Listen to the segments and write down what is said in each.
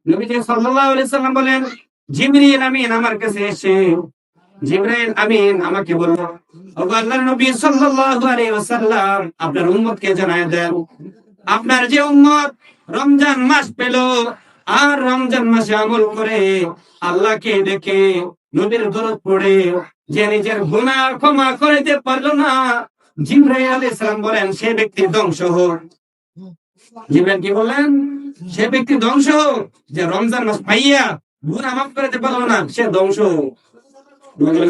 নবীজি সাল্লাল্লাহু আলাইহি সাল্লাম বলেন, জিবরিল আমিন আমার কাছে এসে জিবরাইল আমিন আমাকে বলল, ওগো আল্লাহর নবী সাল্লাল্লাহু আলাইহি ওয়াসাল্লাম, আপনার উম্মতকে জানায় দেন, আপনার যে উম্মত রমজান মাস পেল আর রমজান মাসে আমল করে আল্লাহকে দেখে নবীর দরদ পড়ে যে নিজের গুনাহ ক্ষমা করিতে পারলো না, জিবরাইল আলাইহিস সালাম বলেন সে ব্যক্তি ধ্বংস হোক। জিবরাইল কি বললেন? সে ব্যক্তি ধ্বংস হোক যে রমজান মাস পাইয়া গুনাহ মাফ করিতে পারলো না, সে ধ্বংস হোক।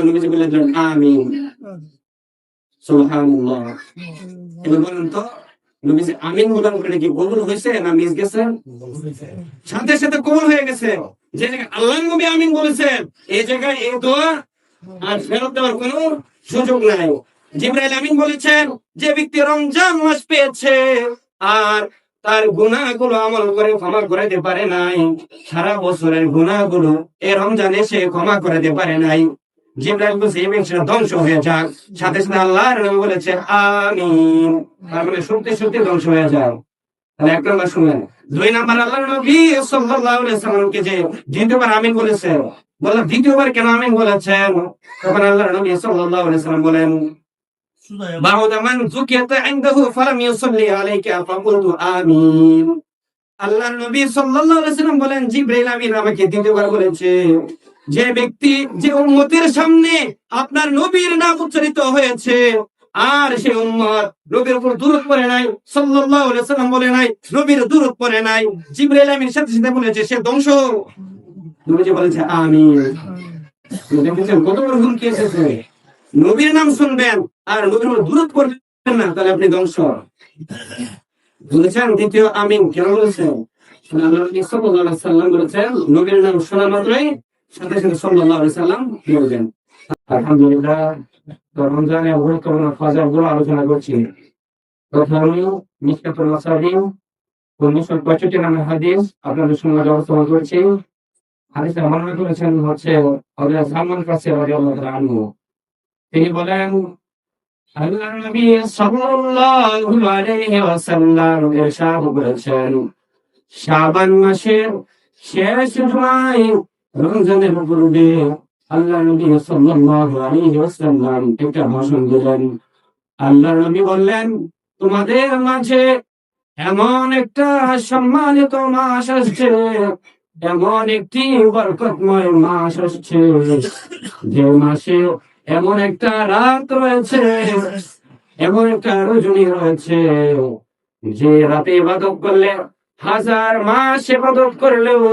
নবীজি বললেন আমিন, সুবহানাল্লাহ। এবার বলেন তো, নবীজি আমিন বলার পরে কি কবুল হয়েছে না মিস গেছে? সাথে সাথে কবুল হয়ে গেছে। যে আল্লাহর নবী আমিন বলেছেন, এই জায়গায় এই দোয়া আর ফেরত দেওয়ার কোনো সুযোগ নাই। জিবরাইল আমিন বলেছেন, যে ব্যক্তি রমজান মাস পেয়েছে আর তার গুনাহগুলো আমল করে ক্ষমা করাতে পারে নাই, সারা বছরের গুনাহগুলো এই রমজানে সে ক্ষমা করাতে পারে নাই, জিবরাইল বলছে এই ব্যক্তিটা ধ্বংস হয়ে যাক। সাথে সাথে আল্লাহর নবী বলেছেন আমিন, তার মানে সত্যি সত্যি ধ্বংস হয়ে যাও। তাহলে এক নম্বর শুনেন। দুই নম্বর, আল্লাহর নবী সাল্লাল্লাহু আলাইহি সাল্লামকে যে দ্বিতীয়বার আমিন বলেছেন, বললাম দ্বিতীয়বার কেন আমিন বলেছেন? তখন আল্লাহর নবী সাল্লাল্লাহু আলাইহি সাল্লাম বলেন, বাউদা মান যুকিয়াতা ইনদাহু ফালাম ইউসাল্লি আলাইকা ফাকুলতু আমিন। আল্লাহর নবী সাল্লাল্লাহু আলাইহি সাল্লাম বলেন, জিবরাইল আমিন আমাকে দ্বিতীয়বার বলেছে, যে ব্যক্তি যে উম্মতের সামনে আপনার নবীর নাম উচ্চারিত হয়েছে আর সে উম্মত নবীর উপর দুরূদ পড়ে নাই, সাল্লাল্লাহু আলাইহি সাল্লাম বলে নাই, নবীর দুরূদ পড়ে নাই, জিবরাইল আমিন সাথে সাথে বলেছে সে ধ্বংস। নবীজি বলেছে আমিন। দেখেছেন কত বড় ভুল কি এসেছে? নবীর নাম শুনবেন আর নবীর উপর দুরূদ পড়বেন না, তাহলে আপনি ধ্বংস। বলেছেন দ্বিতীয় আমিন কেন বলেছেন? আল্লাহর নবী সাল্লাল্লাহু আলাইহি সাল্লাম বলেছেন, নবীর নাম শোনা মাত্রই সাথে সাথে সাল্লাল্লাহু আলাইহি সাল্লাম বলবেন। আলহামদুলিল্লাহ, রমজানে গুরুত্বপূর্ণ ফাজাইলগুলো আলোচনা করছি। প্রথমে মিশকাতুল মাসাবিহ 1965 নামের হাদিস আপনাদের সামনে উপস্থাপন করেছি। হাদিসে বর্ণনা করেছেন হচ্ছে হযরত সালমান ফারসি রাদিয়াল্লাহু তাআলা আনহু। তিনি বলেন, আল্লাহর নবী সাল্লাল্লাহু আলাইহি ওয়াসাল্লাম ইরশাদ করেছেন, শাবান মাসের শেষ জুমায় রমজানের পূর্বে আল্লাহর নবী সাল্লাল্লাহু আলাইহি ওয়াসাল্লাম একটা ভাষণ দিলেন। আল্লাহর নবী বললেন, তোমাদের মাঝে এমন একটা সম্মানিত মাস আসছে, এমন একটি বরকতময় মাস আসছে, যে মাসে এমন একটা রাত রয়েছে, এমন একটা রজনী রয়েছে, যে রাতে ইবাদত করলে 1000 মাস ইবাদত করলেও